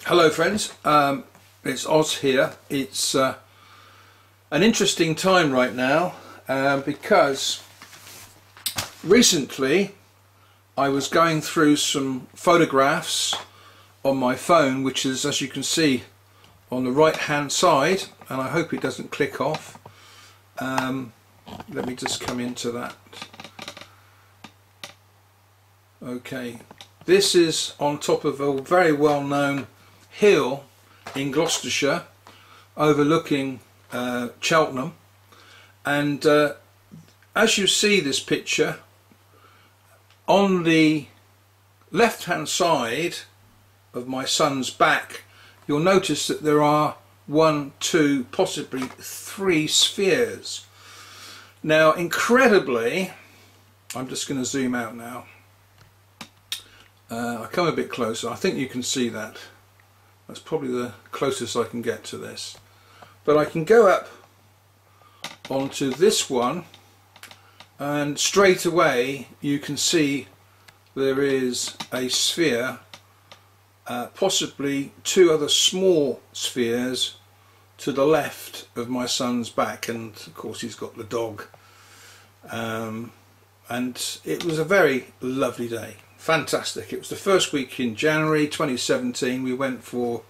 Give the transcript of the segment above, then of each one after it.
Hello friends, it's Oz here. It's an interesting time right now because recently I was going through some photographs on my phone, which is, as you can see, on the right hand side, and I hope it doesn't click off. Let me just come into that. Okay, this is on top of a very well known hill in Gloucestershire overlooking Cheltenham, and as you see this picture, on the left hand side of my son's back you'll notice that there are 1, 2, possibly 3 spheres. Now incredibly, I'm just going to zoom out now. I come a bit closer. I think you can see that. That's probably the closest I can get to this. But I can go up onto this one and straight away you can see there is a sphere, possibly 2 other small spheres to the left of my son's back, and of course he's got the dog. And it was a very lovely day. Fantastic. It was the first week in January 2017. We went for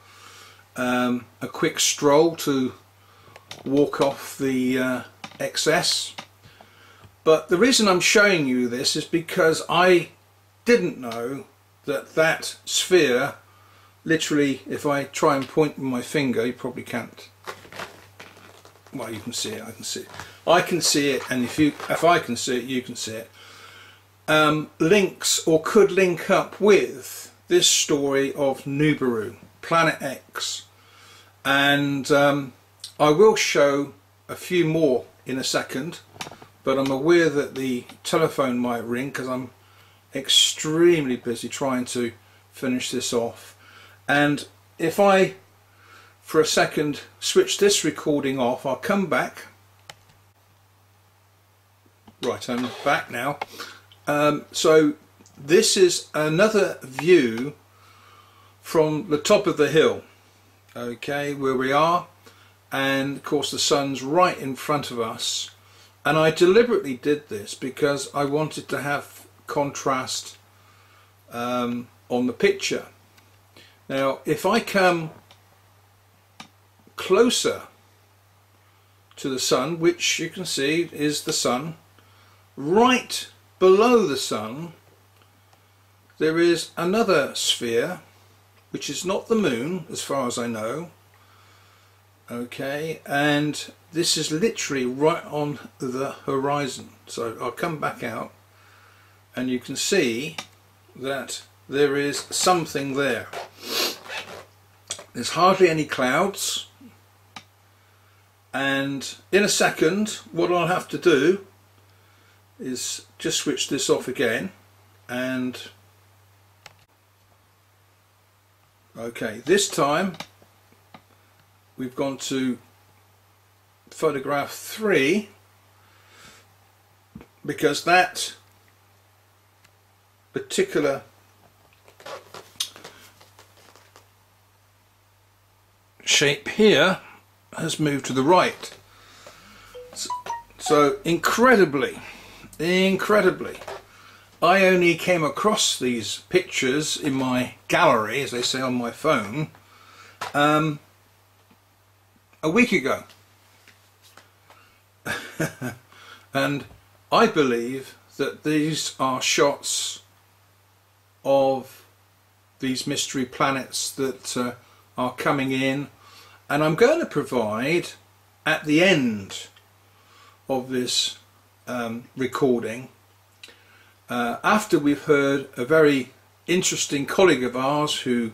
a quick stroll to walk off the excess. But the reason I'm showing you this is because I didn't know that that sphere, literally, if I try and point with my finger, you probably can't. Well, you can see it. I can see it. I can see it, and if I can see it, you can see it. Links, or could link up with this story of Nibiru, Planet X, and I will show a few more in a second, but I'm aware that the telephone might ring because I'm extremely busy trying to finish this off. And if I for a second switch this recording off, I'll come back. Right, I'm back now. So this is another view from the top of the hill, okay, where we are, and of course the sun's right in front of us, and I deliberately did this because I wanted to have contrast on the picture. Now if I come closer to the sun, which you can see is the sun, right below the sun there is another sphere which is not the moon as far as I know, okay, and this is literally right on the horizon. So I'll come back out and you can see that there is something there. There's hardly any clouds, and in a second what I'll have to do is just switch this off again, and okay, this time we've gone to photograph 3 because that particular shape here has moved to the right. So incredibly, I only came across these pictures in my gallery, as they say on my phone, a week ago. And I believe that these are shots of these mystery planets that are coming in, and I'm going to provide at the end of this recording, after we've heard a very interesting colleague of ours who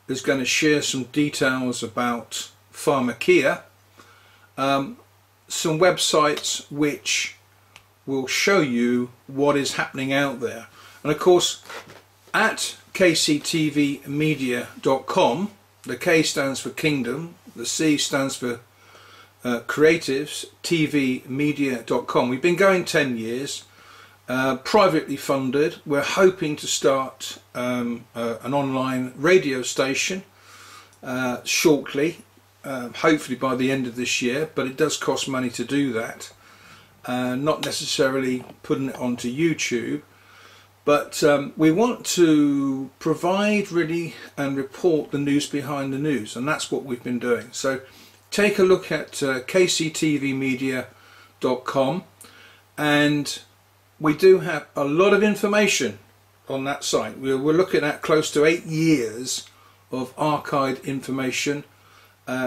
is going to share some details about Pharma, some websites which will show you what is happening out there. And of course at kctvmedia.com, the K stands for Kingdom, the C stands for Creatives, tvmedia.com. We've been going 10 years, privately funded. We're hoping to start an online radio station shortly, hopefully by the end of this year, but it does cost money to do that. Not necessarily putting it onto YouTube, but we want to provide really and report the news behind the news, and that's what we've been doing. So take a look at kctvmedia.com, and we do have a lot of information on that site. We're looking at close to 8 years of archived information.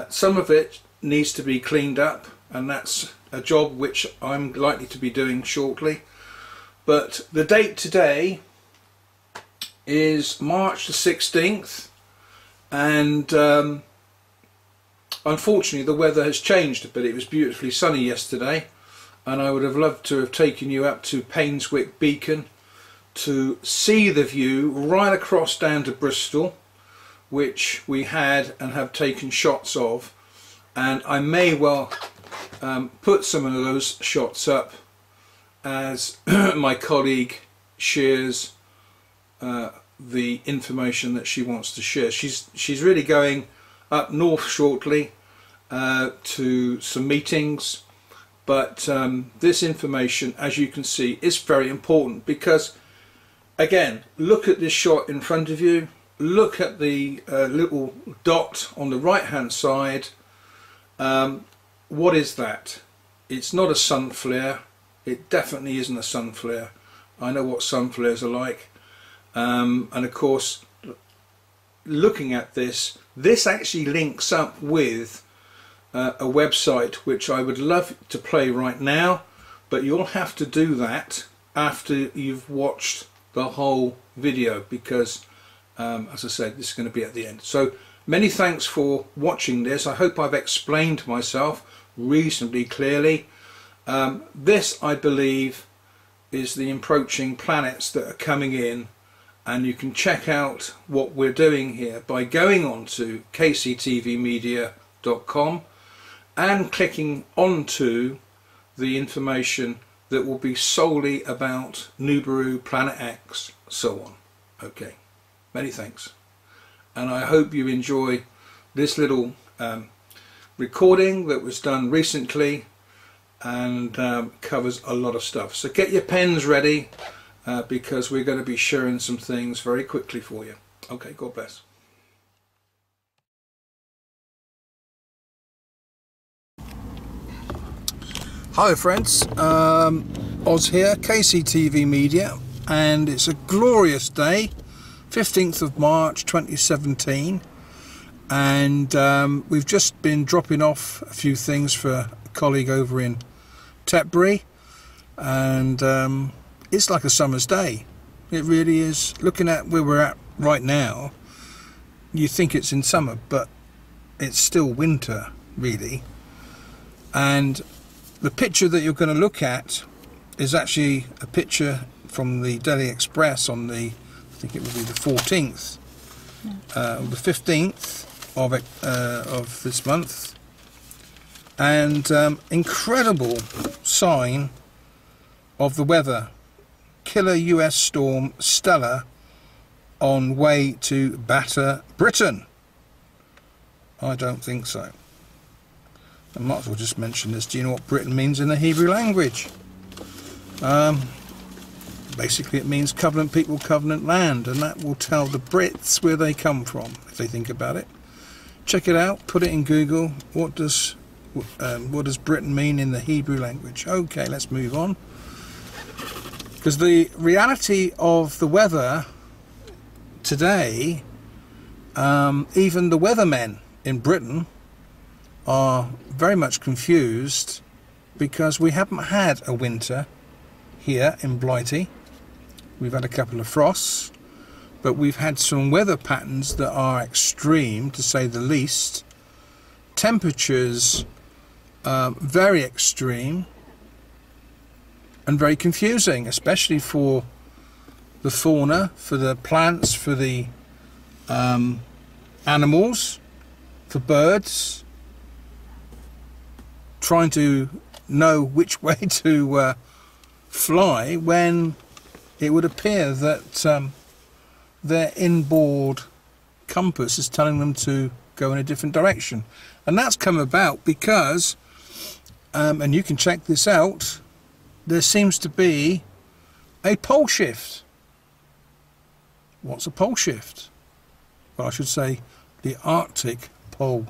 Some of it needs to be cleaned up, and that's a job which I'm likely to be doing shortly. But the date today is March the 16th, and unfortunately the weather has changed a bit. It was beautifully sunny yesterday, and I would have loved to have taken you up to Painswick Beacon to see the view right across down to Bristol, which we had and have taken shots of, and I may well put some of those shots up as my colleague shares the information that she wants to share. She's really going up north shortly to some meetings, but this information, as you can see, is very important because, again, look at this shot in front of you. Look at the little dot on the right hand side. What is that? It's not a sun flare. It definitely isn't a sun flare. I know what sun flares are like. And of course, looking at this actually links up with a website which I would love to play right now, but you'll have to do that after you've watched the whole video, because as I said, this is going to be at the end. So many thanks for watching this. I hope I've explained myself reasonably clearly. This, I believe, is the approaching planets that are coming in, and you can check out what we're doing here by going on to kctvmedia.com and clicking onto the information that will be solely about Nibiru, Planet X, so on. Okay, many thanks, and I hope you enjoy this little recording that was done recently and covers a lot of stuff. So get your pens ready because we're going to be sharing some things very quickly for you. Okay, God bless. Hi friends, Oz here, KCTV Media, and it's a glorious day, 15th of March 2017, and we've just been dropping off a few things for a colleague over in Tetbury, and it's like a summer's day. It really is. Looking at where we're at right now, you think it's in summer, but it's still winter really. And the picture that you're going to look at is actually a picture from the Daily Express on the, I think it will be the 14th, the 15th of this month, and incredible sign of the weather. Killer US storm Stella on way to batter Britain. I don't think so. I might as well just mention this. Do you know what Britain means in the Hebrew language? Basically it means covenant people, covenant land, and that will tell the Brits where they come from if they think about it. Check it out, put it in Google. What does Britain mean in the Hebrew language? Okay, let's move on. Because the reality of the weather today, even the weathermen in Britain are very much confused because we haven't had a winter here in Blighty. We've had a couple of frosts, but we've had some weather patterns that are extreme, to say the least. Temperatures very extreme and very confusing, especially for the fauna, for the plants, for the animals, for birds, trying to know which way to fly when it would appear that their inboard compass is telling them to go in a different direction. And that's come about because, and you can check this out, there seems to be a pole shift. What's a pole shift? Well, I should say the Arctic pole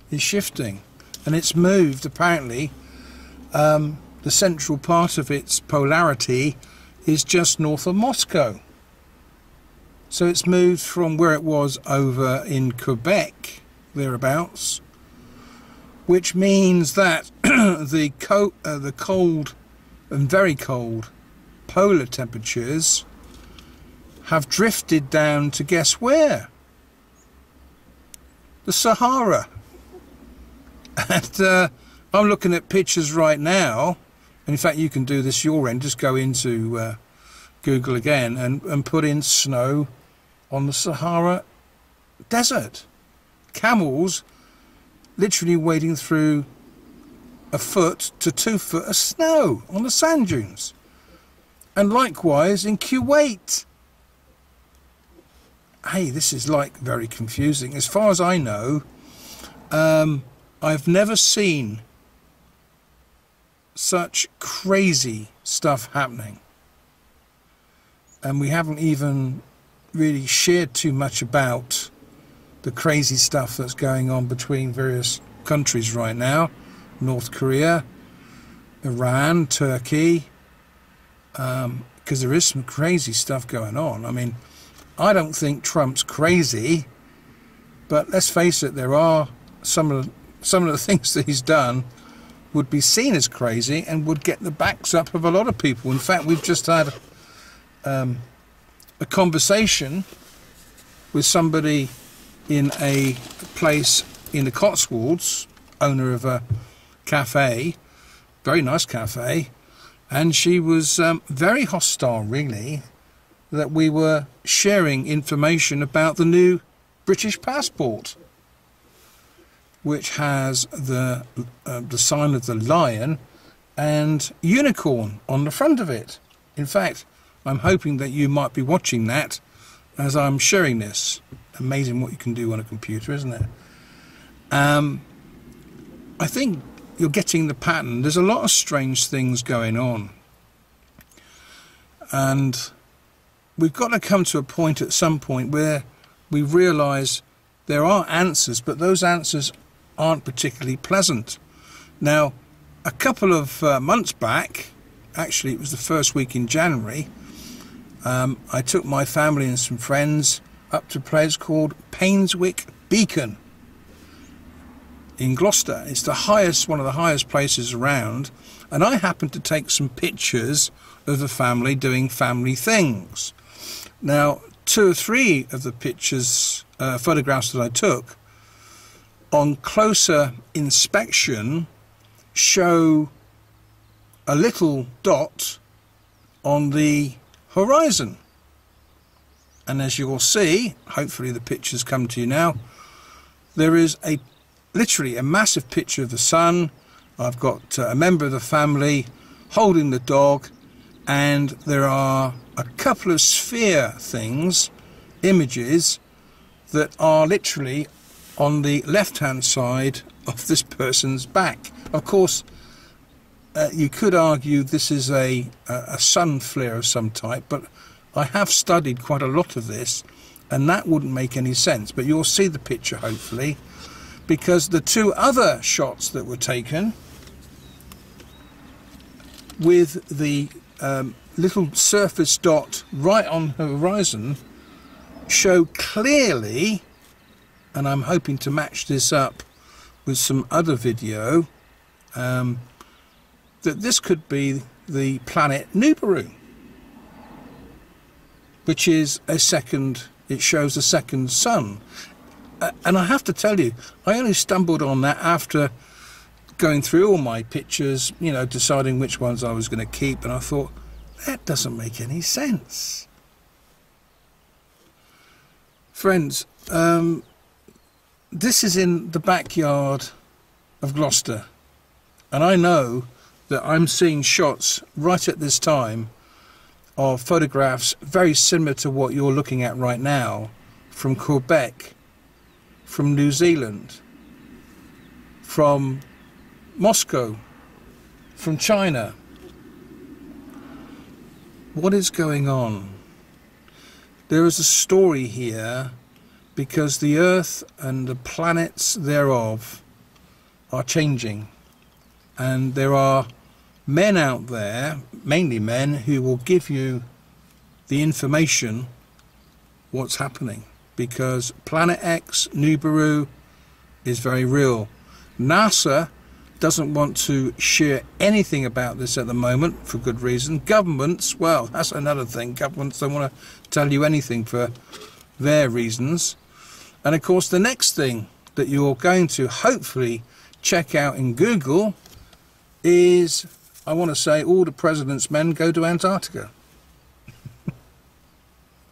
is shifting, and it's moved apparently. The central part of its polarity is just north of Moscow. So it's moved from where it was over in Quebec, thereabouts, which means that the cold and very cold polar temperatures have drifted down to guess where? The Sahara. And I'm looking at pictures right now, and in fact you can do this your end, just go into Google again and put in snow on the Sahara desert. Camels literally wading through 1 to 2 foot of snow on the sand dunes. And likewise in Kuwait. Hey, this is like very confusing. As far as I know, I've never seen such crazy stuff happening. And we haven't even really shared too much about the crazy stuff that's going on between various countries right now. North Korea, Iran, Turkey, because there is some crazy stuff going on. I mean, I don't think Trump's crazy, but let's face it, there are some of the things that he's done would be seen as crazy and would get the backs up of a lot of people. In fact, we've just had a conversation with somebody in a place in the Cotswolds, owner of a cafe, very nice cafe, and she was very hostile, really, that we were sharing information about the new British passport, which has the sign of the lion and unicorn on the front of it. In fact, I'm hoping that you might be watching that as I'm sharing this. Amazing what you can do on a computer, isn't it? I think you're getting the pattern. There's a lot of strange things going on. And we've got to come to a point at some point where we realise there are answers, but those answers aren't particularly pleasant. Now, a couple of months back, actually it was the first week in January, I took my family and some friends up to a place called Painswick Beacon in Gloucester. It's the highest, one of the highest places around, and I happened to take some pictures of the family doing family things. Now, 2 or 3 of the pictures, photographs that I took, on closer inspection show a little dot on the horizon. And as you will see, hopefully the pictures come to you now, there is literally a massive picture of the sun. I've got a member of the family holding the dog, and there are a couple of sphere things, images, that are literally on the left-hand side of this person's back. Of course, you could argue this is a sun flare of some type, but I have studied quite a lot of this, and that wouldn't make any sense. But you'll see the picture, hopefully, because the 2 other shots that were taken with the little surface dot right on the horizon show clearly, and I'm hoping to match this up with some other video, that this could be the planet Nibiru, which is it shows a second sun. And I have to tell you, I only stumbled on that after going through all my pictures, you know, deciding which ones I was going to keep, and I thought, that doesn't make any sense. Friends, this is in the backyard of Gloucester, and I know that I'm seeing shots right at this time of photographs very similar to what you're looking at right now from Quebec, from New Zealand, from Moscow, from China. What is going on? There is a story here because the Earth and the planets thereof are changing, and there are men out there, mainly men, who will give you the information what's happening, because Planet X Nibiru is very real. NASA doesn't want to share anything about this at the moment for good reason. Governments, well, that's another thing. Governments don't want to tell you anything for their reasons. And of course the next thing that you're going to hopefully check out in Google is, I want to say, all the president's men go to Antarctica.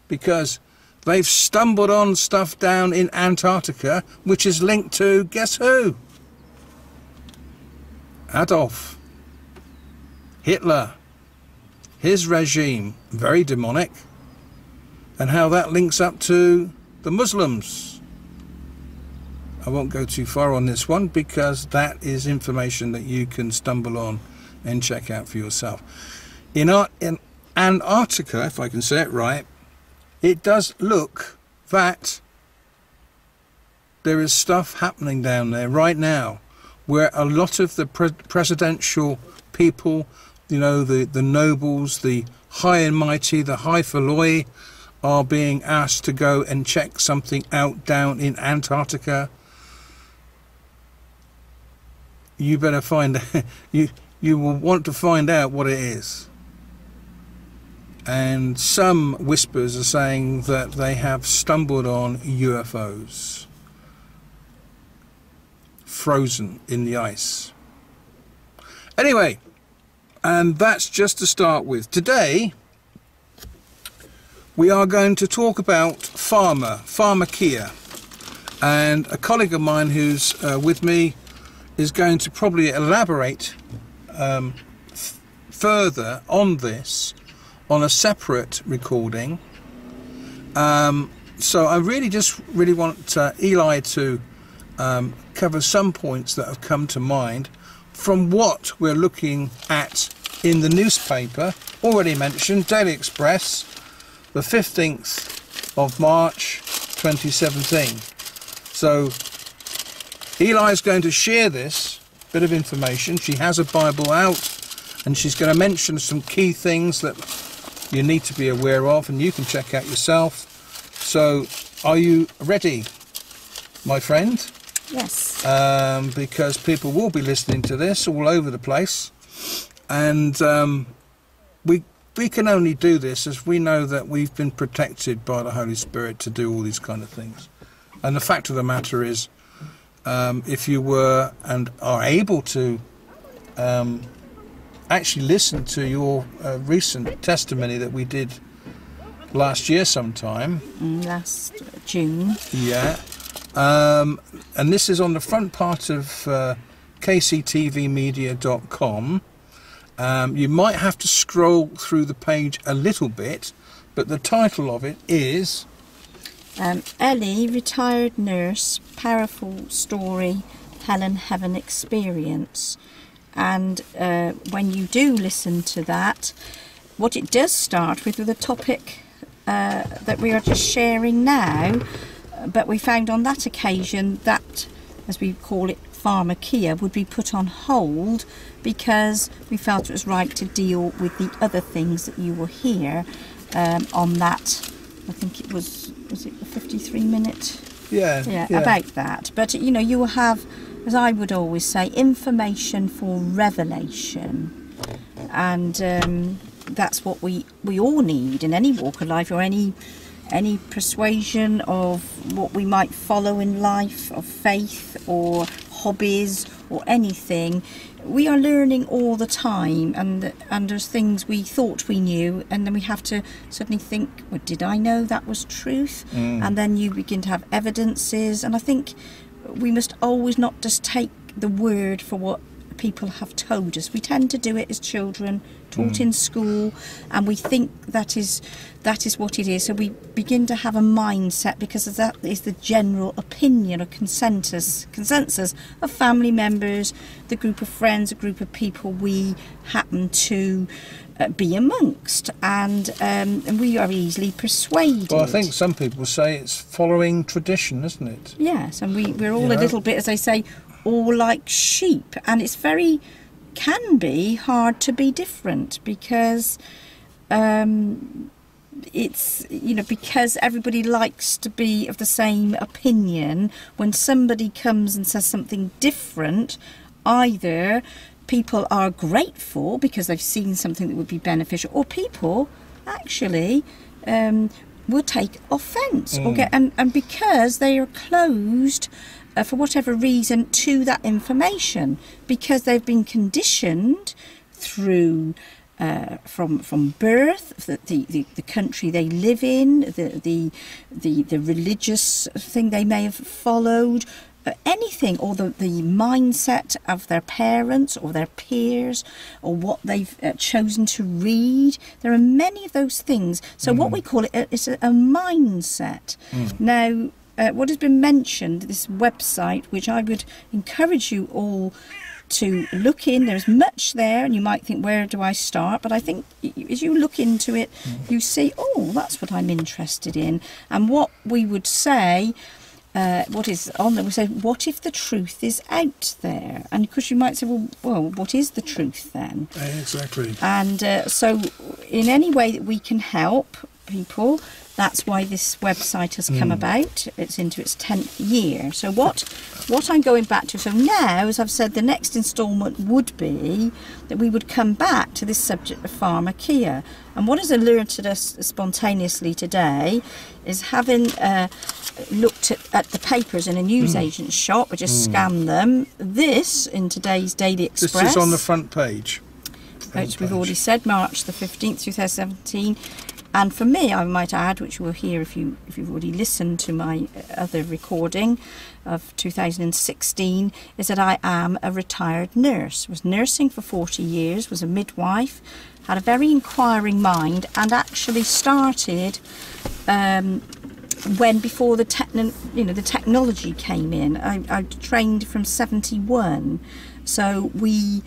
Because they've stumbled on stuff down in Antarctica which is linked to, guess who? Adolf Hitler, his regime, very demonic, and how that links up to the Muslims. I won't go too far on this one because that is information that you can stumble on and check out for yourself. In Antarctica, if I can say it right, it does look that there is stuff happening down there right now, where a lot of the presidential people, you know, the nobles, the high and mighty, the highfalutin, are being asked to go and check something out down in Antarctica. You better find you will want to find out what it is. And some whispers are saying that they have stumbled on UFOs frozen in the ice. Anyway, and that's just to start with. Today we are going to talk about Pharma Kia, and a colleague of mine who's with me is going to probably elaborate further on this on a separate recording. So I really want Eli to cover some points that have come to mind from what we're looking at in the newspaper already mentioned, Daily Express, the 15th of March 2017. So Eli's going to share this bit of information. She has a Bible out and she's going to mention some key things that you need to be aware of and you can check out yourself. So are you ready, my friend? Yes. Because people will be listening to this all over the place, and we can only do this as we know that we've been protected by the Holy Spirit to do all these kind of things. And the fact of the matter is, if you were and are able to actually listen to your recent testimony that we did last year sometime. Last June. Yeah. And this is on the front part of kctvmedia.com. You might have to scroll through the page a little bit, but the title of it is Ellie, retired nurse, powerful story, hell and heaven experience. And when you do listen to that, what it does start with the topic that we are just sharing now. But we found on that occasion that, as we call it, Pharma Kia would be put on hold because we felt it was right to deal with the other things that you will hear on that. I think it was it the 53-minute? Yeah, about that. But, you know, you will have, as I would always say, information for revelation. And that's what we all need in any walk of life, or any persuasion of what we might follow in life, of faith or hobbies or anything. We are learning all the time, and there's things we thought we knew, and then we have to suddenly think, well, did I know that was truth? And then you begin to have evidences, and I think we must always not just take the word for what people have told us. We tend to do it as children, taught in school, and we think that is what it is. So we begin to have a mindset because that is the general opinion or consensus of family members, the group of friends, a group of people we happen to be amongst, and we are easily persuaded. Well, I think some people say it's following tradition, isn't it? Yes, and we're all a little bit, as I say, all like sheep, and it's can be hard to be different because it's, because everybody likes to be of the same opinion. When somebody comes and says something different, either people are grateful because they've seen something that would be beneficial, or people actually will take offence or and because they are closed for whatever reason to that information, because they've been conditioned through from birth, the country they live in, the religious thing they may have followed, anything, or the mindset of their parents or their peers, or what they've chosen to read. There are many of those things. So what we call it is a mindset. Now, what has been mentioned, this website, which I would encourage you all to look in. There's much there, and you might think, where do I start? But I think as you look into it, you see, oh, that's what I'm interested in. And what we would say, what is on there, we say, what if the truth is out there? And of course you might say, well, what is the truth then? Exactly. And so in any way that we can help people, that's why this website has come about. It's into its 10th year. So what I'm going back to, so now, as I've said, the next instalment would be that we would come back to this subject of pharmacia. And what has alerted us spontaneously today is, having looked at the papers in a newsagent's shop, we just scanned them. This, in today's Daily Express. This is on the front page. Which we've already said, March the 15th, 2017. And for me, I might add, which we'll hear if you've already listened to my other recording of 2016, is that I am a retired nurse. Was nursing for 40 years, was a midwife, had a very inquiring mind, and actually started before the technology came in. I trained from 71, so we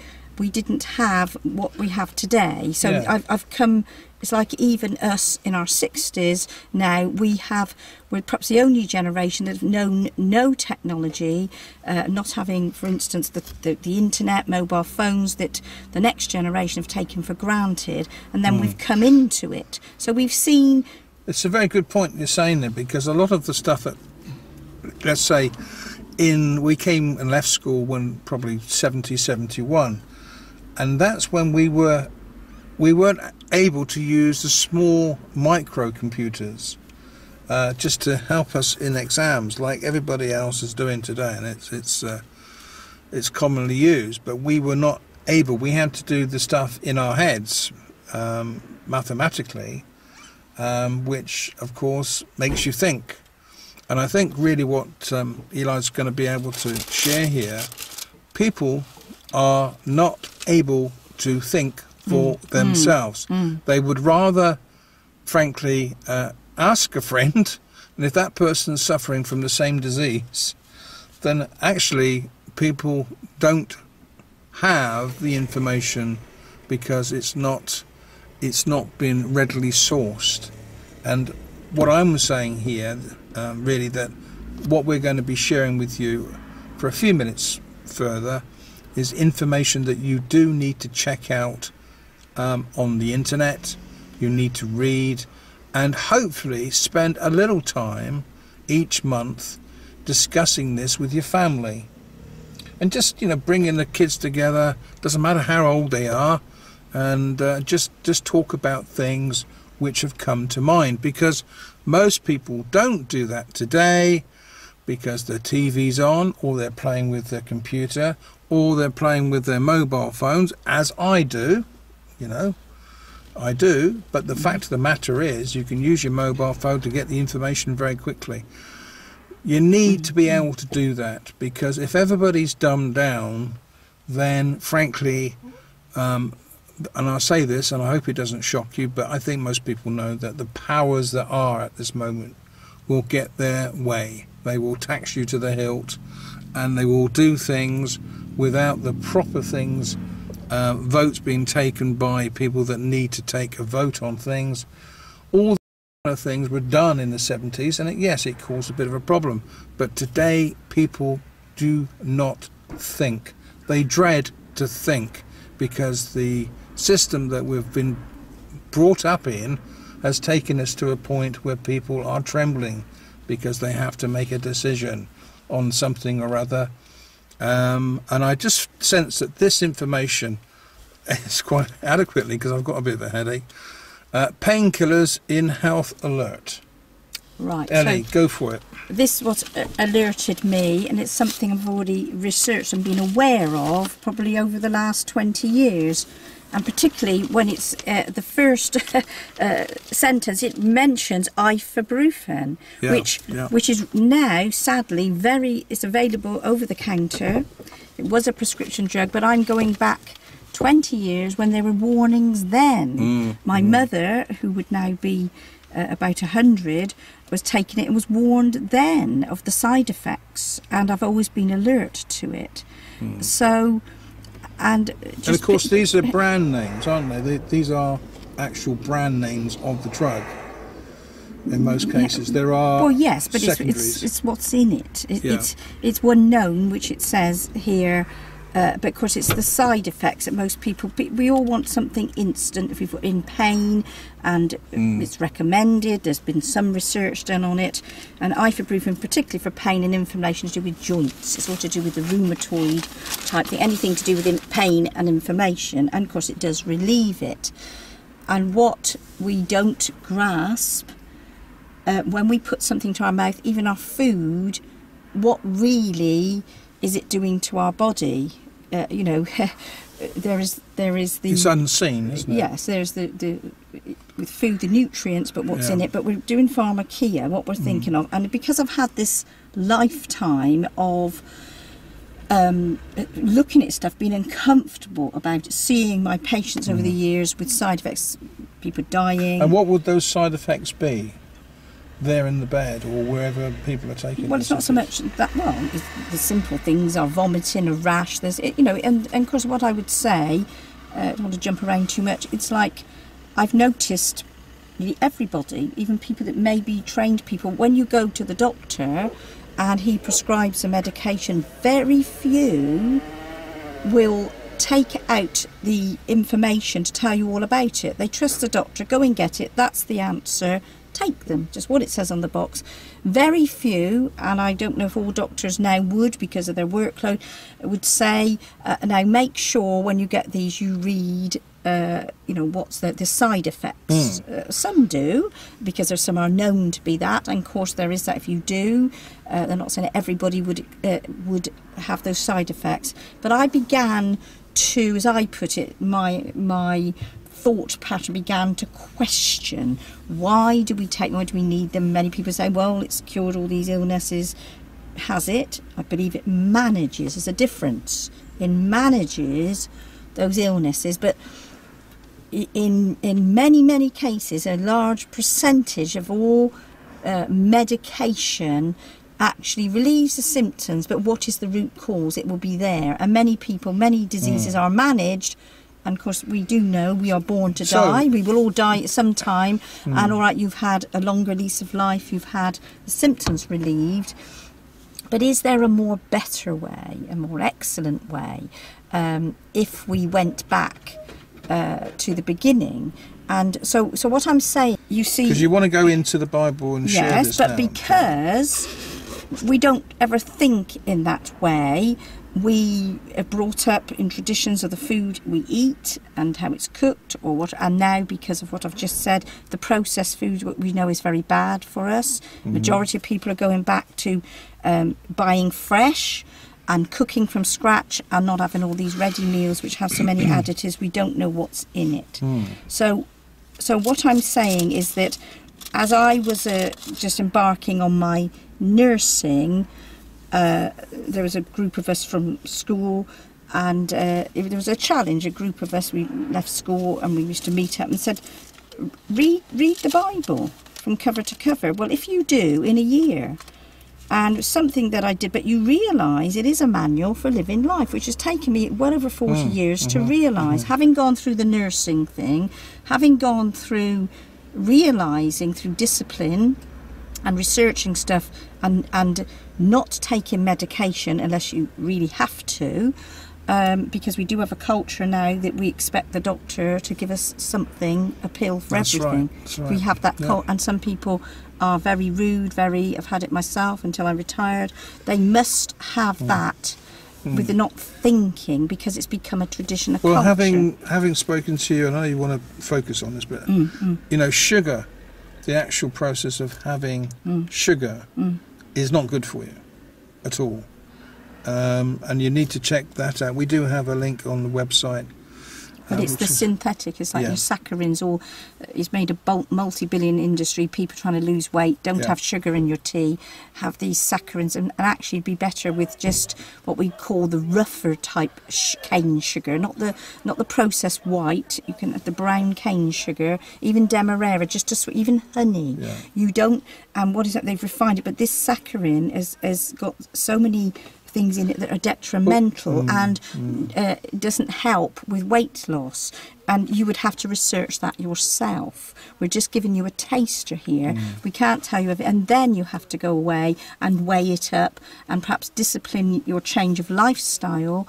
didn't have what we have today. So I've come. It's like even us in our 60s now, we're perhaps the only generation that have known no technology, not having, for instance, the internet, mobile phones that the next generation have taken for granted, and then we've come into it. So we've seen... It's a very good point you're saying there, because a lot of the stuff that, let's say, we came and left school when probably 70, 71, and that's when we weren't able to use the small microcomputers just to help us in exams, like everybody else is doing today, and it's commonly used. But we were not able. We had to do the stuff in our heads, mathematically, which of course makes you think. And I think really what Eli's going to be able to share here, people are not able to think for themselves. They would rather, frankly, ask a friend, and if that person's suffering from the same disease, then actually people don't have the information because it's not been readily sourced. And what I'm saying here, really, that what we're going to be sharing with you for a few minutes further is information that you do need to check out on the internet. You need to read, and hopefully spend a little time each month discussing this with your family, and just bringing the kids together, doesn't matter how old they are, and just talk about things which have come to mind, because most people don't do that today because the TV's on, or they're playing with their computer, or they're playing with their mobile phones, as I do. I do, but the fact of the matter is, you can use your mobile phone to get the information very quickly. You need to be able to do that, because if everybody's dumbed down then frankly, and I say this and I hope it doesn't shock you, but I think most people know that the powers that are at this moment will get their way. They will tax you to the hilt, and they will do things without the proper things, votes being taken by people that need to take a vote on things. All the things were done in the 70s, and yes, it caused a bit of a problem. But today, people do not think. They dread to think, because the system that we've been brought up in has taken us to a point where people are trembling because they have to make a decision on something or other. And I just sense that this information is quite adequately, because I've got a bit of a headache. Painkillers in health alert. Right. Ellie, so go for it. this what alerted me, and it's something I've already researched and been aware of probably over the last 20 years. And particularly when it's the first sentence, it mentions ibuprofen, which is now sadly it's available over the counter. It was a prescription drug, but I'm going back 20 years when there were warnings then. My mother, who would now be about 100, was taking it and was warned then of the side effects, and I've always been alert to it. So. And of course, these are brand names, aren't they? These are actual brand names of the drug. In most cases, there are. Well, yes, but it's what's in it. It's one known, which it says here. But of course, it's the side effects that most people. We all want something instant if we're in pain, and it's recommended. There's been some research done on it, and ibuprofen, particularly for pain and inflammation, to do with joints. It's all to do with the rheumatoid type thing. Anything to do with pain and inflammation, and of course, it does relieve it. And what we don't grasp when we put something to our mouth, even our food, what really is it doing to our body? There is the. It's unseen, isn't it? Yes, there's the with food, the nutrients, but what's in it. But we're doing pharmakeia, what we're thinking of, and because I've had this lifetime of looking at stuff, being uncomfortable about it, seeing my patients over the years with side effects, people dying. And what would those side effects be? There in the bed or wherever people are taking. Well, it's not so much that. Well, the simple things are vomiting, a rash. There's, and of course, what I would say, I don't want to jump around too much. It's like I've noticed nearly everybody, even people that may be trained people, when you go to the doctor and he prescribes a medication, very few will take out the information to tell you all about it. They trust the doctor, go and get it. That's the answer. Take them, just what it says on the box. Very few, and I don't know if all doctors now would, because of their workload, would say, now make sure when you get these you read, what's the side effects. Some do, because there's some are known to be that, and of course there is that if you do. They're not saying that everybody would have those side effects. But I began to, as I put it, my thought pattern began to question, why do we need them? Many people say, well, it's cured all these illnesses. Has it? I believe it manages. There's a difference. It manages those illnesses, but in many cases, a large percentage of all medication actually relieves the symptoms, but what is the root cause? It will be there. And many diseases are managed. And of course, we do know we are born to die. We will all die at some time. And all right, you've had a longer lease of life. You've had the symptoms relieved. But is there a better way, a more excellent way, if we went back to the beginning? And so what I'm saying, you see, because you want to go into the Bible and share this. Yes, but because we don't ever think in that way. We are brought up in traditions of the food we eat and how it's cooked, and now because of what I've just said, the processed food we know is very bad for us. Majority of people are going back to buying fresh and cooking from scratch and not having all these ready meals which have so many additives. We don't know what's in it. So what I'm saying is that as I was just embarking on my nursing, there was a group of us from school, there was a challenge. A group of us, we left school and we used to meet up and said, read the Bible from cover to cover. Well, if you do in a year, and it's something that I did, but you realise it is a manual for living life, which has taken me well over 40 years to realise, having gone through the nursing thing, having gone through realising through discipline and researching stuff and not taking medication unless you really have to, because we do have a culture now that we expect the doctor to give us something, a pill for everything. That's right. We have that and some people are very rude, I've had it myself until I retired. They must have that with the not thinking, because it's become a tradition, a culture. Well, having spoken to you, I know you want to focus on this, but you know, sugar, the actual process of having sugar is not good for you at all. And you need to check that out. We do have a link on the website. But it's the synthetic, it's like your saccharides, or it's made a multi-billion industry. People trying to lose weight, don't have sugar in your tea, have these saccharides, and actually be better with just what we call the rougher type cane sugar, not the processed white. You can have the brown cane sugar, even demerara, even honey. Yeah. You don't, and what is it? They've refined it, but this saccharin has got so many things in it that are detrimental and doesn't help with weight loss, and you would have to research that yourself. We're just giving you a taster here. We can't tell you everything, and then you have to go away and weigh it up and perhaps discipline your change of lifestyle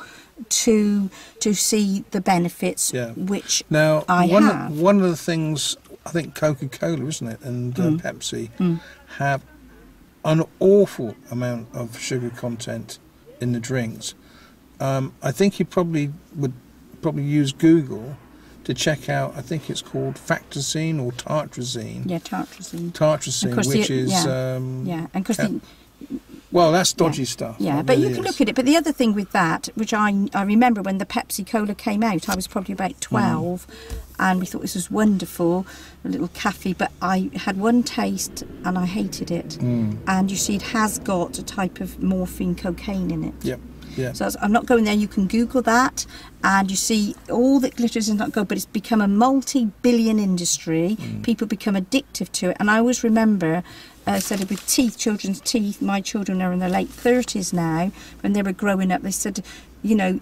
to see the benefits, which now I have. One of the things, I think Coca-Cola, isn't it, and Pepsi have an awful amount of sugar content in the drinks. I think you would probably use Google to check out, I think it's called Factazine or Tartrazine. Yeah, Tartrazine. Tartrazine, which is... and because well, that's dodgy stuff. Yeah, but you can look at it. But the other thing with that, which I remember when the Pepsi Cola came out, I was probably about 12, and we thought this was wonderful, a little cafe, but I had one taste and I hated it. And you see, it has got a type of morphine cocaine in it. Yep. Yeah. So I'm not going there. You can Google that, and you see all that glitters is not gold, but it's become a multi-billion industry. People become addictive to it. And I always remember, said it with teeth, children's teeth. My children are in their late 30s now. When they were growing up, they said, you know,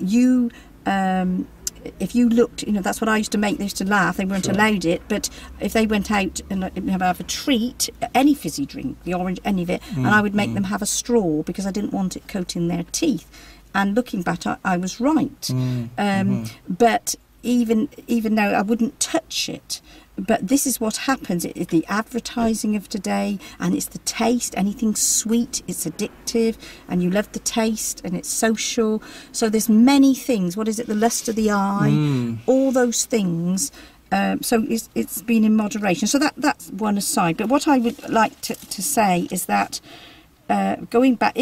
if you looked, you know, that's what I used to make. They used to laugh. They weren't allowed it, but if they went out and have a treat, any fizzy drink, the orange, any of it, and I would make them have a straw because I didn't want it coating their teeth. And looking back, I was right. But even though I wouldn't touch it, but this is what happens. It's the advertising of today, and it's the taste. Anything sweet, it's addictive, and you love the taste, and it's social. So there's many things. What is it? The lust of the eye, all those things. So it's been in moderation. So that's one aside. But what I would like to say is that going back,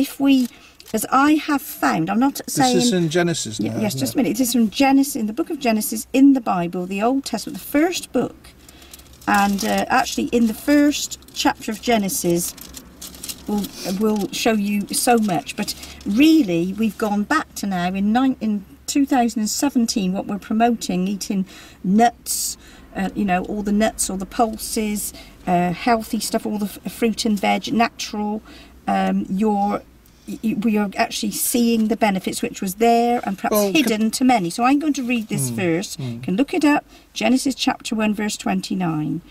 as I have found, I'm not saying... This is in Genesis now. Yes, just a minute. This is from Genesis, in the book of Genesis, in the Bible, the Old Testament, the first book. And actually, in the first chapter of Genesis, will show you so much. But really, we've gone back to now, in 2017, what we're promoting, eating nuts, you know, all the nuts, all the pulses, healthy stuff, all the fruit and veg, natural, we are actually seeing the benefits, which was there and perhaps hidden to many. So I'm going to read this verse. You can look it up. Genesis chapter 1, verse 29.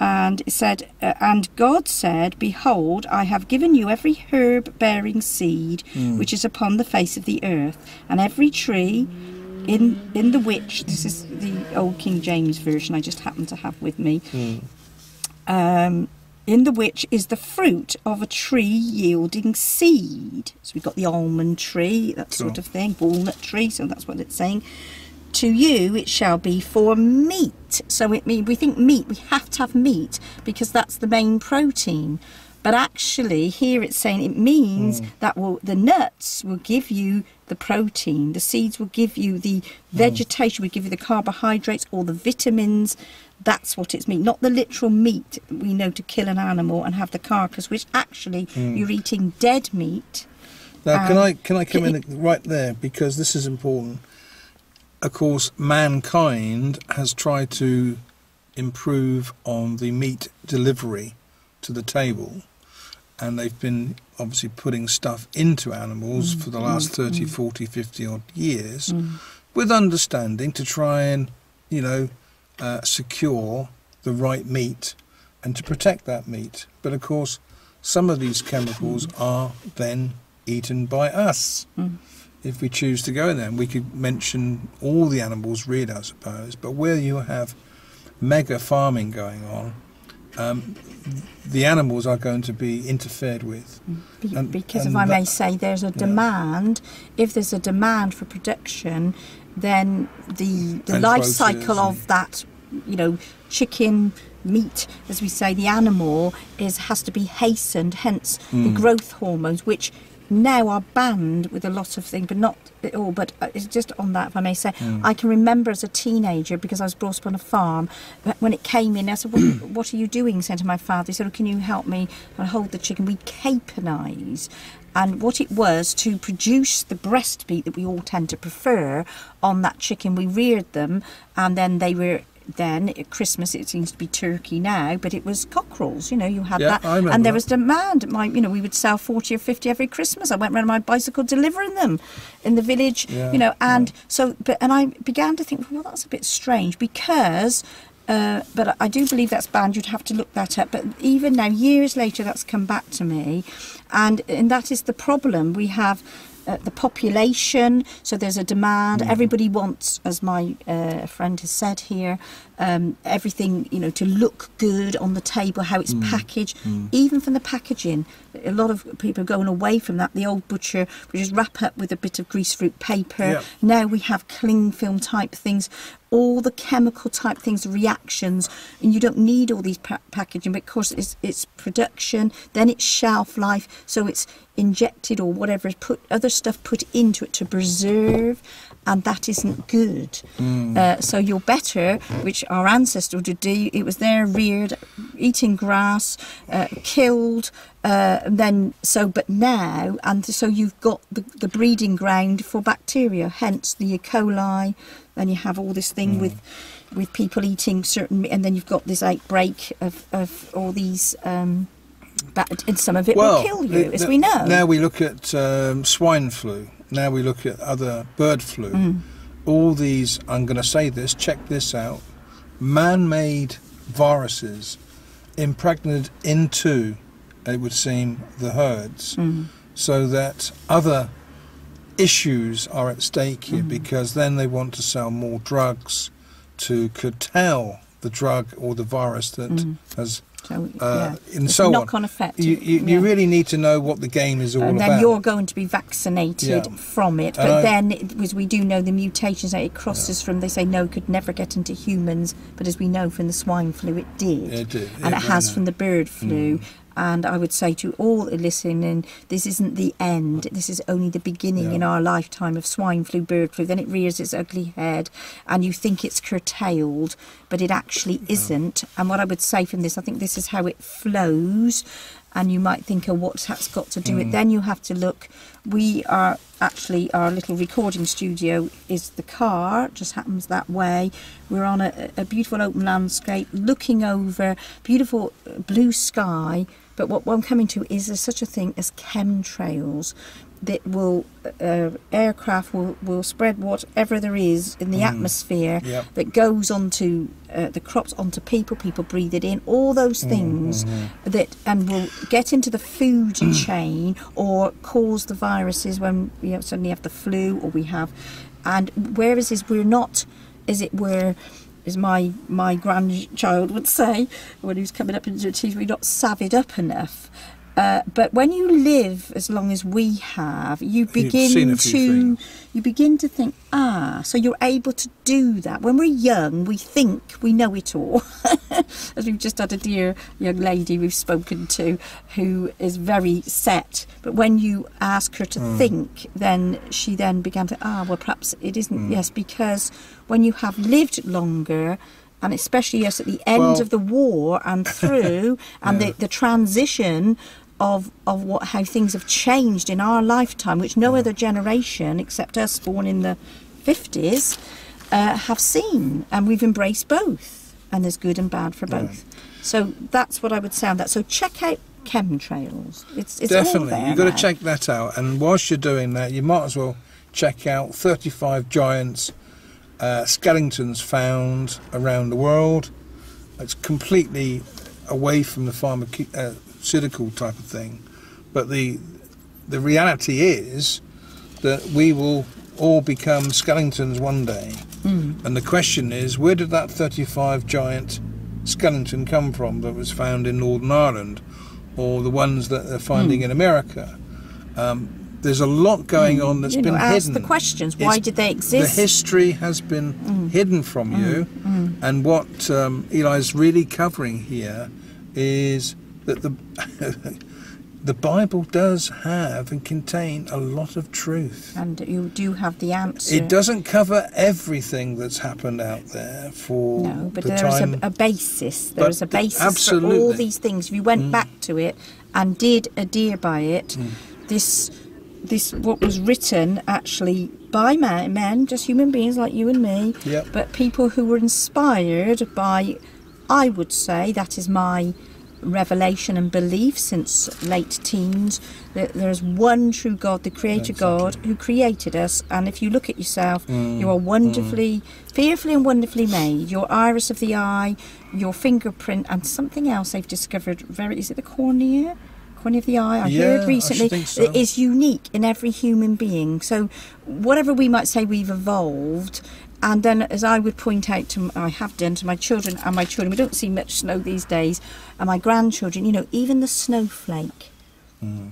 And it said, and God said, behold, I have given you every herb bearing seed which is upon the face of the earth, and every tree in the which, this is the old King James version I just happen to have with me, in the which is the fruit of a tree yielding seed. So we've got the almond tree, that sort of thing, walnut tree, so that's what it's saying. To you it shall be for meat. So we think meat, we have to have meat because that's the main protein. But actually here it's saying it means that the nuts will give you the protein, the seeds will give you the vegetation, will give you the carbohydrates, all the vitamins. That's what it's mean, not the literal meat we know to kill an animal and have the carcass, which actually you're eating dead meat. Now, can I come in right there, because this is important. Of course, mankind has tried to improve on the meat delivery to the table, and they've been obviously putting stuff into animals for the last 30, 40, 50 odd years, with understanding to try and, you know, secure the right meat and to protect that meat. But of course, some of these chemicals are then eaten by us if we choose to go in there. And we could mention all the animals really, I suppose, but where you have mega farming going on, the animals are going to be interfered with. Because if I may say, there's a demand. If there's a demand for production, then the life cycle of that, you know, chicken meat, as we say, the animal has to be hastened, hence the growth hormones, which now are banned with a lot of things, but not at all. But it's just on that, if I may say, I can remember as a teenager, because I was brought up on a farm, when it came in, I said, what are you doing? Said to my father, he said, can you help me hold the chicken? We caponise. And what it was, to produce the breast meat that we all tend to prefer on that chicken, we reared them, and then they were... Then at Christmas, it seems to be turkey now, but it was cockerels. You know, you had that, and there was demand. You know, we would sell 40 or 50 every Christmas. I went around on my bicycle delivering them in the village. You know, and so, and I began to think, well, that's a bit strange, because. But I do believe that's banned. You'd have to look that up. But even now, years later, that's come back to me, and that is the problem. We have. The population, so there's a demand. Everybody wants, as my friend has said here, everything, you know, to look good on the table, how it's packaged, even from the packaging. A lot of people are going away from that. The old butcher would just wrap up with a bit of greaseproof paper. Now we have cling film type things, all the chemical type things, reactions, and you don't need all these packaging, but of course it's production, then it's shelf life, so it's injected or whatever, put other stuff put into it to preserve, and that isn't good. So you're better, which our ancestors would do, it was there reared, eating grass, killed, but now, and so you've got the breeding ground for bacteria, hence the E. coli. Then you have all this thing with people eating certain, and then you've got this outbreak of all these, and some of it will kill you, as we know. Now we look at swine flu. Now we look at other bird flu. All these, I'm going to say this, check this out, man-made viruses impregnated into, it would seem, the herds, so that other issues are at stake here, because then they want to sell more drugs to curtail the drug or the virus that has and so on. Knock-on effect. You really need to know what the game is all about. And then you're going to be vaccinated from it. But then, as we do know, the mutations, it crosses from, they say, no, it could never get into humans. But as we know from the swine flu, it did. It did. And it has from the bird flu. And I would say to all listening, this isn't the end. This is only the beginning in our lifetime of swine flu, bird flu. Then it rears its ugly head, and you think it's curtailed, but it actually isn't. And what I would say from this, I think this is how it flows. And you might think, oh, what's that's got to do with it? Then you have to look. We are actually, our little recording studio is the car, just happens that way. We're on a beautiful open landscape, looking over beautiful blue sky. But what I'm coming to is there's such a thing as chemtrails that will, aircraft will spread whatever there is in the atmosphere that goes onto the crops, onto people breathe it in, all those things that, and will get into the food chain or cause the viruses when we suddenly have the flu, or we have, and whereas we're not, as it were, as my grandchild would say when he was coming up into the teeth, we're not savvied up enough. But when you live as long as we have, you begin to think, so you're able to do that. When we're young, we think we know it all. As we've just had a dear young lady we've spoken to who is very set. But when you ask her to think, then she then began to, well, perhaps it isn't. Yes, because when you have lived longer, and especially us at the end of the war and through, and the transition of how things have changed in our lifetime, which no other generation except us born in the 50s have seen, and we've embraced both, and there's good and bad for both. So that's what I would say on that. So check out chemtrails. It's definitely all there you've got now. to check that out, and whilst you're doing that, you might as well check out 35 giants skeletons found around the world. It's completely away from the pharmaceutical type of thing, but the reality is that we will all become skeletons one day. And the question is, where did that 35 giant skeleton come from that was found in Northern Ireland, or the ones that they're finding in America? There's a lot going on that's been ask hidden. the questions. Why did they exist? The history has been hidden from you, and what Eli's really covering here is that the Bible does have and contain a lot of truth. And you do have the answer. It doesn't cover everything that's happened out there for No, but the there time. is a basis. There is a basis for absolutely. all these things. If you went back to it and did adhere by it, this what was written actually by men, just human beings like you and me, but people who were inspired by, I would say, that is my revelation and belief since late teens, that there's one true God, the creator God, who created us, and if you look at yourself, you are wonderfully, fearfully and wonderfully made. Your iris of the eye, your fingerprint, and something else they've discovered, is it the cornea of the eye? I heard recently that is unique in every human being. So whatever we might say we've evolved. And then, as I would point out I have done to my children, we don't see much snow these days, and my grandchildren, even the snowflake,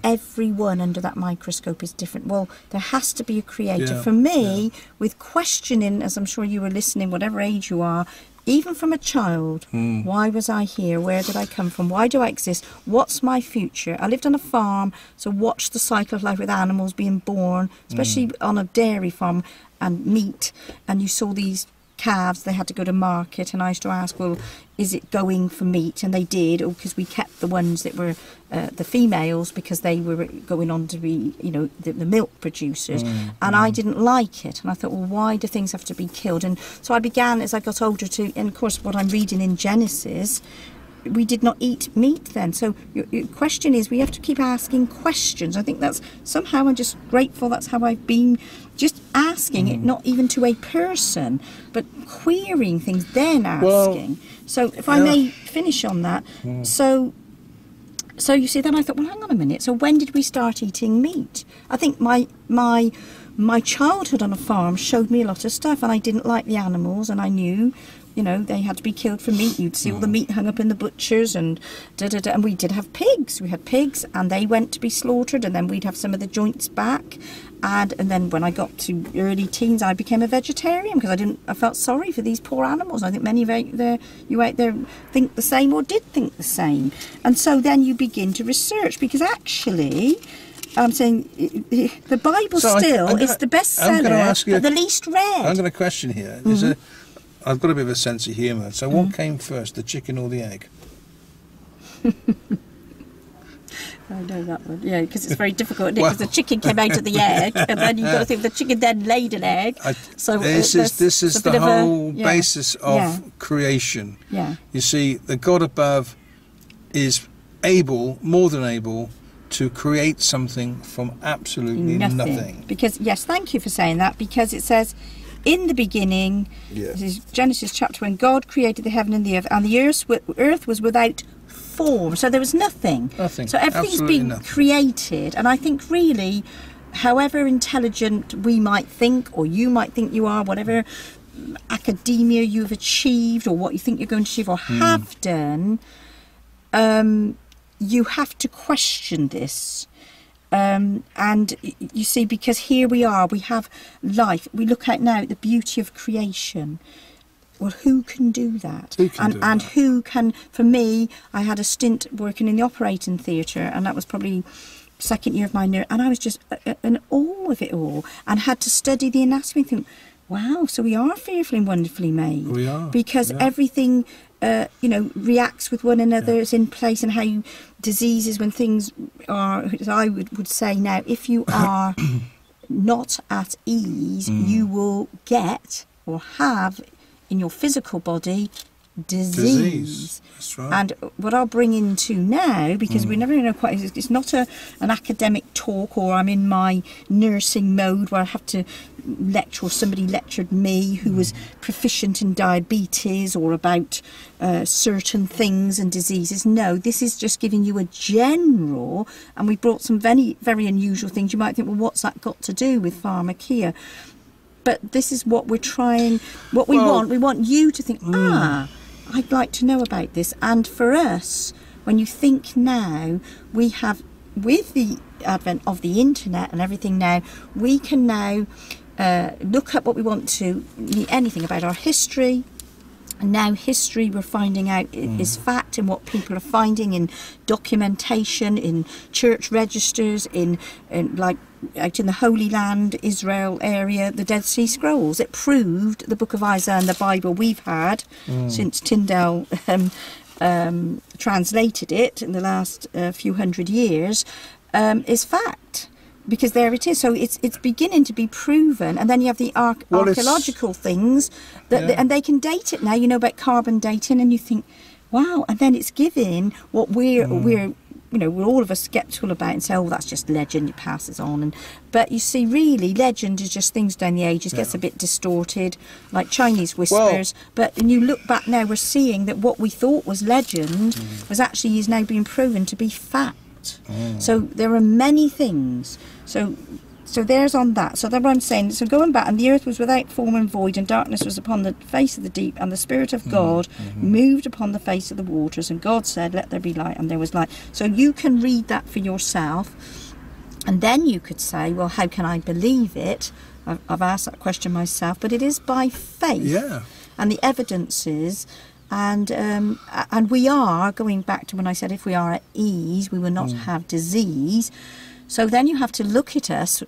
every one under that microscope is different. Well, there has to be a creator. For me, with questioning, as I'm sure you were listening, whatever age you are, even from a child, why was I here? Where did I come from? Why do I exist? What's my future? I lived on a farm, so watched the cycle of life with animals being born, especially on a dairy farm, and meat, and you saw these calves, they had to go to market, and I used to ask, well, is it going for meat? And they did, because we kept the ones that were the females, because they were going on to be, the milk producers, and I didn't like it, and I thought, well, why do things have to be killed? And so I began, as I got older, and of course what I'm reading in Genesis, we did not eat meat then. So your question is, we have to keep asking questions. I think that's somehow, I'm just grateful that's how I've been, just asking it, not even to a person, but querying things, then asking. So if I may finish on that. So you see, then I thought, well, hang on a minute. So when did we start eating meat? I think my childhood on a farm showed me a lot of stuff, and I didn't like the animals, and I knew, they had to be killed for meat. You'd see all the meat hung up in the butchers, and and we did have pigs. We had pigs, and they went to be slaughtered, and then we'd have some of the joints back. And then when I got to early teens, I became a vegetarian, because I felt sorry for these poor animals. I think many of you out there think the same, or did think the same. And so then you begin to research, because actually, I'm saying the Bible is the bestseller, but the least read. I'm going to question here. I've got a bit of a sense of humour. So what came first, the chicken or the egg? I know that one. Yeah, because it's very difficult, because the chicken came out of the egg, and then you've got to think the chicken then laid an egg. So this is the whole basis of creation. Yeah. You see, the God above is more than able, to create something from absolutely nothing. Because, thank you for saying that, because it says, in the beginning, this is Genesis chapter 1, God created the heaven and the earth was without form. So there was nothing. So everything's been created. And I think really, however intelligent we might think, or you might think you are, whatever academia you've achieved, or what you think you're going to achieve, or have done, you have to question this. And you see, because here we are, we have life. We look at now the beauty of creation. Well, who can do that? Who can, for me, I had a stint working in the operating theatre, and that was probably second year of my nurse, and I was just in awe of it all, and had to study the anatomy and think, wow, so we are fearfully and wonderfully made. We are. Because everything, reacts with one another, is in place, and how diseases, when things are, as I would say now, if you are not at ease, you will get or have in your physical body disease. That's right. And what I'll bring into now, because we never know quite, it's not an academic talk, or I'm in my nursing mode where I have to lecture, or somebody lectured me who was proficient in diabetes or about certain things and diseases. No, this is just giving you a general, and we brought some very, very unusual things. You might think, well, what's that got to do with pharmacia? But this is what we're trying, what we want. We want you to think, I'd like to know about this. And for us, when you think now, we have, with the advent of the internet and everything now, we can now look up what we want to, anything about our history. And now history, we're finding out, is fact, and what people are finding in documentation, in church registers, in like out in the Holy Land, Israel area, the Dead Sea Scrolls. It proved the Book of Isaiah and the Bible we've had since Tyndale translated it in the last few hundred years is fact. Because there it is, so it's beginning to be proven, and then you have the archaeological things and they can date it now. You know about carbon dating, and you think, wow, and then it's giving what we're all of us sceptical about and say, oh, that's just legend, it passes on. But you see, really, legend is just things down the ages, gets a bit distorted, like Chinese whispers. But when you look back now, we're seeing that what we thought was legend was actually is now being proven to be fact. So there are many things. So there's on that. So that's what I'm saying. So going back, and the earth was without form and void, and darkness was upon the face of the deep, and the Spirit of God moved upon the face of the waters, and God said, let there be light, and there was light. So you can read that for yourself, and then you could say, well, how can I believe it? I've asked that question myself, but it is by faith. Yeah. And the evidence is, and we are, going back to when I said if we are at ease, we will not have disease. So then you have to look at us.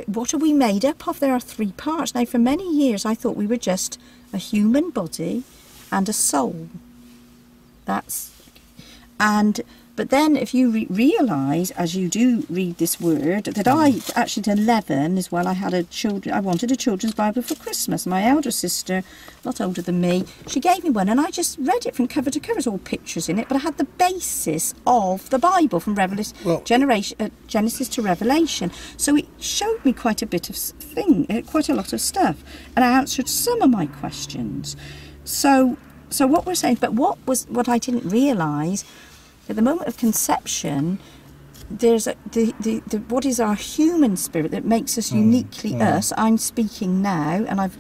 What are we made up of? There are three parts. Now, for many years, I thought we were just a human body and a soul. But then if you realise, as you do read this word, that I actually at 11 as well, I wanted a children's Bible for Christmas. My elder sister, a lot older than me, she gave me one, and I just read it from cover to cover. There's all pictures in it, but I had the basis of the Bible from Genesis to Revelation. So it showed me quite a bit of quite a lot of stuff, and I answered some of my questions. So what we're saying, but what I didn't realise, at the moment of conception, there's what is our human spirit that makes us uniquely us. I'm speaking now, and I've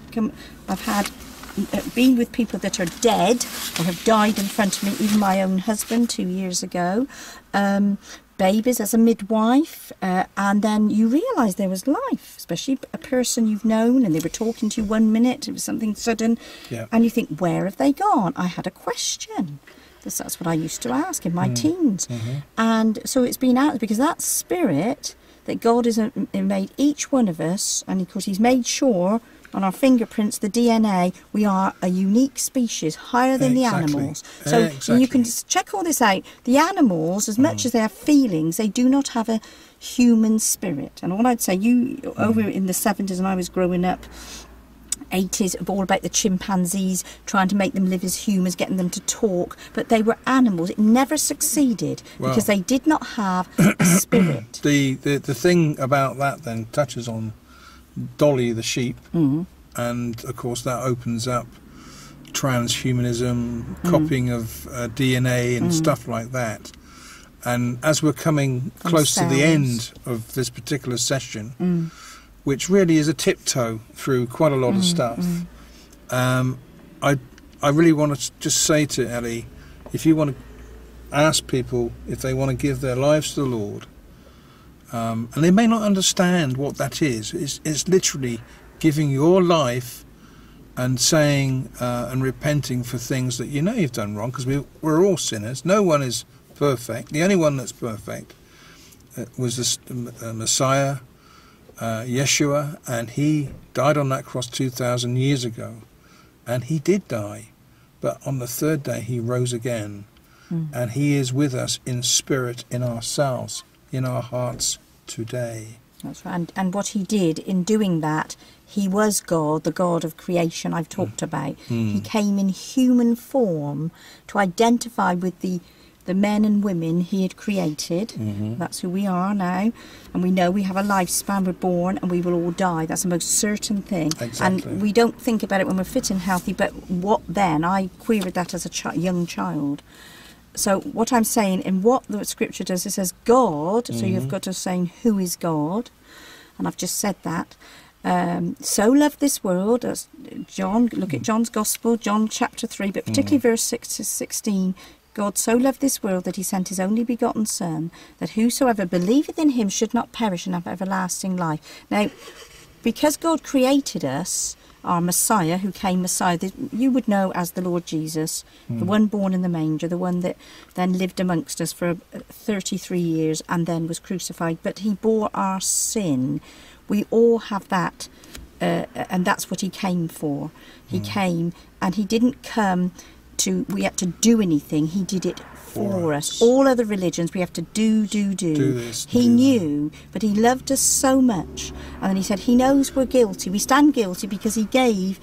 been with people that are dead or have died in front of me. Even my own husband 2 years ago, babies as a midwife, and then you realise there was life, especially a person you've known, and they were talking to you 1 minute, it was something sudden, and you think, where have they gone? I had a question. That's what I used to ask in my teens. And so it's been out, because that spirit that God has made each one of us, and of course he's made sure on our fingerprints, the DNA, we are a unique species, higher than the animals. So you can just check all this out. The animals, as much as they have feelings, they do not have a human spirit. And all I'd say, over in the 70s, and I was growing up, 80s, all about the chimpanzees, trying to make them live as humans, getting them to talk, but they were animals. It never succeeded because they did not have a spirit. The thing about that then touches on Dolly the sheep, and of course that opens up transhumanism, copying of DNA and stuff like that. And as we're coming close to the end of this particular session, which really is a tiptoe through quite a lot of stuff, I really want to just say to Ellie, if you want to ask people if they want to give their lives to the Lord, and they may not understand what that is, it's literally giving your life and saying and repenting for things that you know you've done wrong, because we're all sinners. No one is perfect. The only one that's perfect was the Messiah, Yeshua, and he died on that cross 2,000 years ago, and he did die, but on the third day he rose again. And he is with us in spirit, in ourselves, in our hearts today. That's right. And what he did in doing that, he was God, the God of creation I've talked about. He came in human form to identify with the men and women he had created. That's who we are now. And we know we have a lifespan, we're born and we will all die. That's the most certain thing. Exactly. And we don't think about it when we're fit and healthy, but what then? I queried that as a young child. So what I'm saying, in what the scripture does, it says God, so you've got to say who is God, and I've just said that. So loved this world, as John, look at John's Gospel, John chapter 3, but particularly verse 6 to 16, God so loved this world that he sent his only begotten Son, that whosoever believeth in him should not perish and have everlasting life. Now, because God created us, our Messiah, who came Messiah, you would know as the Lord Jesus, the one born in the manger, the one that then lived amongst us for 33 years and then was crucified. But he bore our sin. We all have that, and that's what he came for. He came, and he didn't come we had to do anything. He did it for us. All other religions, we have to do this, he knew, but he loved us so much, and then he said he knows we're guilty. We stand guilty because he gave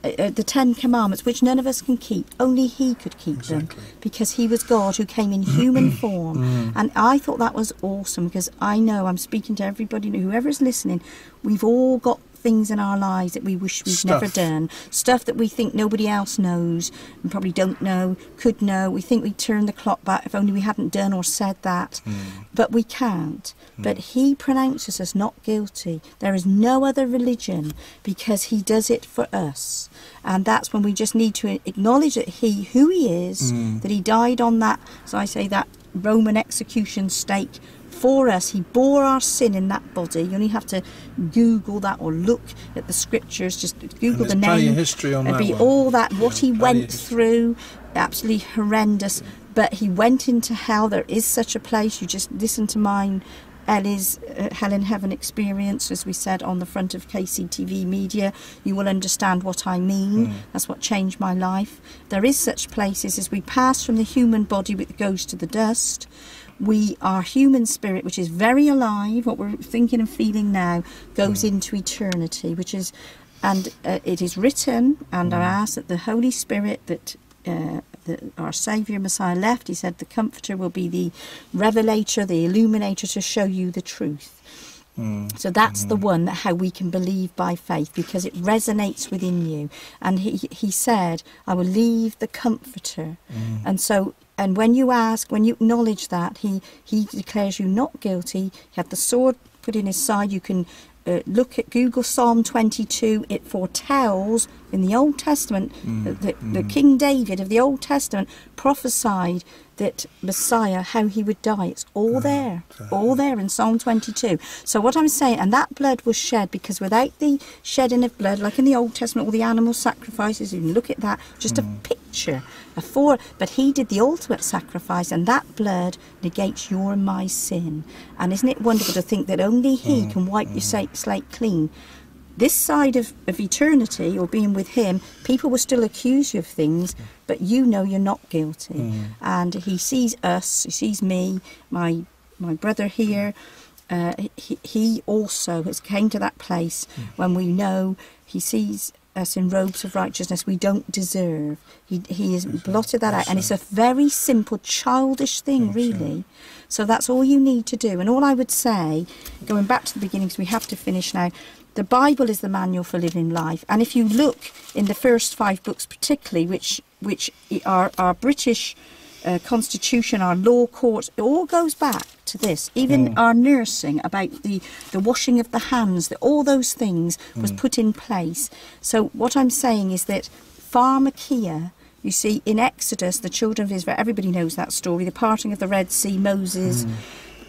the 10 Commandments, which none of us can keep. Only he could keep them, because he was God who came in human form. And I thought that was awesome, because I know, I'm speaking to everybody, whoever is listening, we've all got things in our lives that we wish we'd never done, stuff that we think nobody else knows and probably don't know, could know. We think we'd turn the clock back if only we hadn't done or said that, but we can't. But he pronounces us not guilty. There is no other religion, because he does it for us. And that's when we just need to acknowledge that who he is, that he died on that, as I say, that Roman execution stake for us. He bore our sin in that body. You only have to Google that or look at the scriptures. Just Google the name. History on It'd that be one. all that, what he went through, absolutely horrendous. But he went into hell. There is such a place. You just listen to mine, Ellie's Hell in Heaven experience, as we said on the front of KCTV Media. You will understand what I mean. That's what changed my life. There is such places. As we pass from the human body, which goes to the dust, our human spirit, which is very alive, what we're thinking and feeling now, goes into eternity, which is, and it is written, and I ask that the Holy Spirit that our Saviour Messiah left, he said the Comforter will be the revelator, the illuminator, to show you the truth. So that's the one, that how we can believe by faith, because it resonates within you. And he said, I will leave the Comforter. And so, and when you ask, when you acknowledge that, he declares you not guilty. You have the sword put in his side. You can look at Google Psalm 22. It foretells in the Old Testament that the King David of the Old Testament prophesied that Messiah, how he would die. It's all there in Psalm 22. So what I'm saying, and that blood was shed, because without the shedding of blood, like in the Old Testament, all the animal sacrifices, you can look at that, just a picture, but he did the ultimate sacrifice, and that blood negates your and my sin. And isn't it wonderful to think that only he can wipe your slate clean? This side of eternity, or being with him, people will still accuse you of things, but you know you're not guilty. And he sees us, he sees me, my brother here. He also has came to that place when we know he sees us in robes of righteousness we don't deserve. He has blotted that out, and it's a very simple, childish thing, really. So that's all you need to do. And all I would say, going back to the beginning, because we have to finish now, the Bible is the manual for living life. And if you look in the first 5 books particularly, which are our British Constitution, our law courts, it all goes back to this. Even our nursing, about the washing of the hands, all those things was put in place. So what I'm saying is that pharmakia, you see, in Exodus, the children of Israel, everybody knows that story, the parting of the Red Sea, Moses...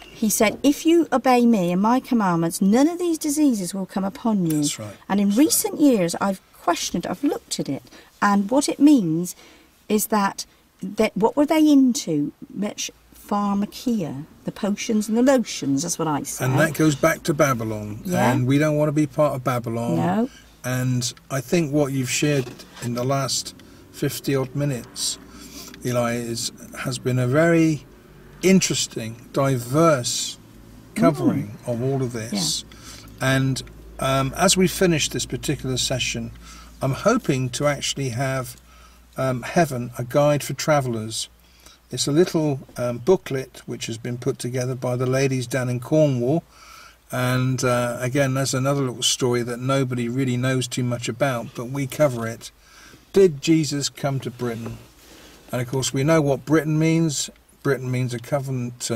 He said, if you obey me and my commandments, none of these diseases will come upon you. That's right. And in recent years, I've questioned, I've looked at it. And what it means is that what were they into? Much pharmakia, the potions and the lotions, that's what I say. And that goes back to Babylon. Yeah. And we don't want to be part of Babylon. No. And I think what you've shared in the last 50 odd minutes, Eli, has been a very interesting, diverse covering of all of this. And as we finish this particular session, I'm hoping to actually have Heaven, a guide for travellers. It's a little booklet which has been put together by the ladies down in Cornwall. And again, there's another little story that nobody really knows too much about, but we cover it. Did Jesus come to Britain? And of course we know what Britain means. Britain means a covenant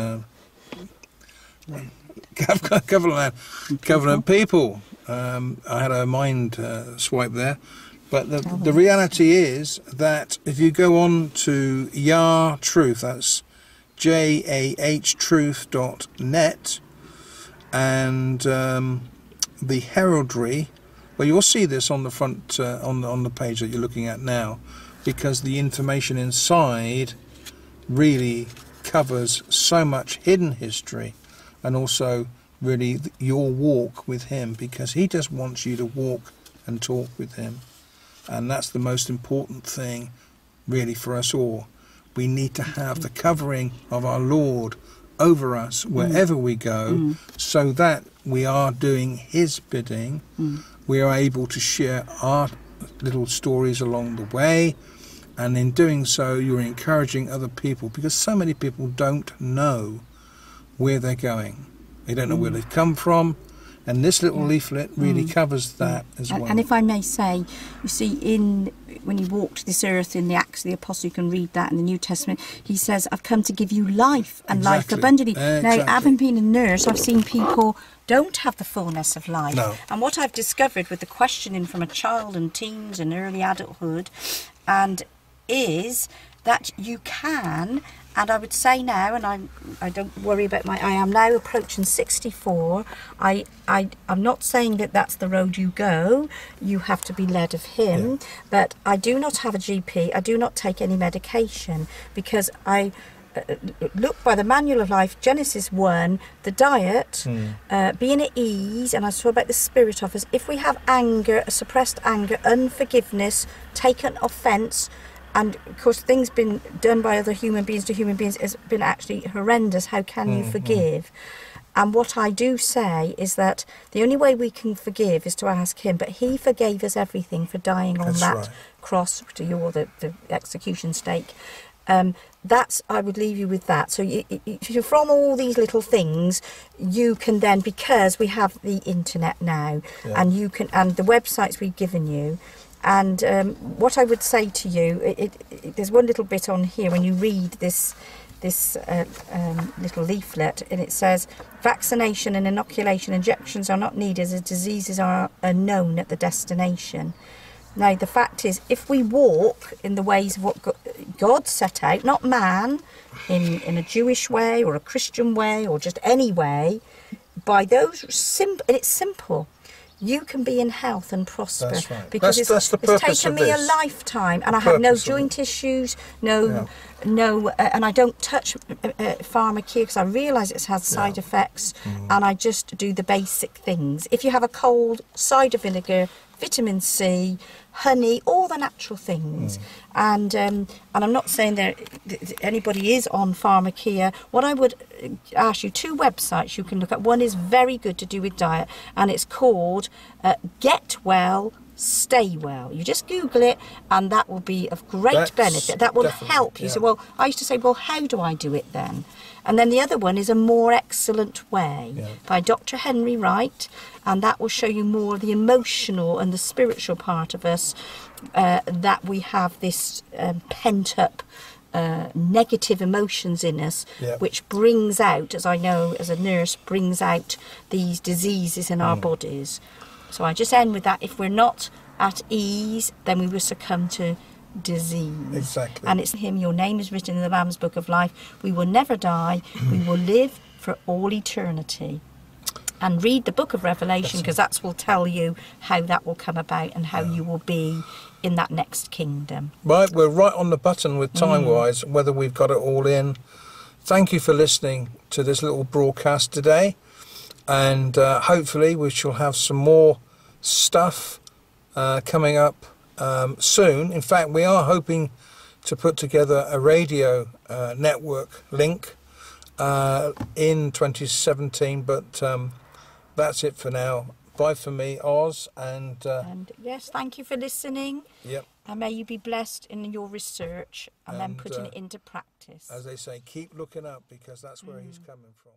covenant people. I had a mind swipe there. But the reality is that if you go on to Yah Truth, that's JAH truth.net, and the heraldry, well, you'll see this on the front, on the page that you're looking at now, because the information inside really covers so much hidden history, and also really your walk with him, because he just wants you to walk and talk with him. And that's the most important thing really for us all. We need to have the covering of our Lord over us wherever we go, so that we are doing his bidding. We are able to share our little stories along the way, and in doing so you're encouraging other people, because so many people don't know where they're going. They don't know where they've come from. And this little leaflet really covers that as well. And if I may say, you see, when he walked this earth in the Acts of the Apostle, you can read that in the New Testament, he says, I've come to give you life and life abundantly. Now, having been a nurse, I've seen people don't have the fullness of life. No. And what I've discovered with the questioning from a child and teens and early adulthood, and is that you can. And I would say now, and I don't worry about I am now approaching 64. I'm not saying that that's the road you go. You have to be led of him. But I do not have a GP. I do not take any medication, because I look by the Manual of Life, Genesis 1, the diet, being at ease, and I saw about the spirit of us. If we have anger, suppressed anger, unforgiveness, taken offence, and of course things been done by other human beings to human beings has been actually horrendous. How can you forgive? And what I do say is that the only way we can forgive is to ask him, but he forgave us everything for dying on that cross, to you, the execution stake. That's, I would leave you with that. So you're from all these little things, you can then, because we have the internet now, and you can, and the websites we've given you. And what I would say to you, there's one little bit on here when you read this little leaflet, and it says, vaccination and inoculation injections are not needed as diseases are unknown at the destination. Now, the fact is, if we walk in the ways of what God set out, not man, in a Jewish way or a Christian way or just any way, by those simple, and it's simple, you can be in health and prosper. That's right. Because that's the purpose it's taken me a lifetime, and I have no joint issues, no, and I don't touch Pharma because I realise it has side effects, and I just do the basic things. If you have a cold, cider vinegar, vitamin C, honey, all the natural things. And I'm not saying that anybody is on pharmacia. What I would ask you, 2 websites you can look at. One is very good to do with diet, and it's called Get Well, Stay Well. You just Google it, and that will be of great benefit. That will help you. So, well, I used to say, well, how do I do it then? And then the other one is A More Excellent Way by Dr. Henry Wright, and that will show you more of the emotional and the spiritual part of us, that we have this pent-up negative emotions in us, which brings out, as I know as a nurse, brings out these diseases in our bodies. So I just end with that. If we're not at ease, then we will succumb to disease. Exactly. And it's him, your name is written in the Lamb's Book of Life. We will never die. We will live for all eternity. And read the book of Revelation, because that will tell you how that will come about and how you will be in that next kingdom. Right, we're right on the button with time-wise, whether we've got it all in. Thank you for listening to this little broadcast today. And hopefully we shall have some more stuff coming up soon. In fact, we are hoping to put together a radio network link in 2017, but that's it for now. Bye for me, Oz, and yes, thank you for listening. Yep. And may you be blessed in your research and then putting it into practice. As they say, keep looking up, because that's where he's coming from.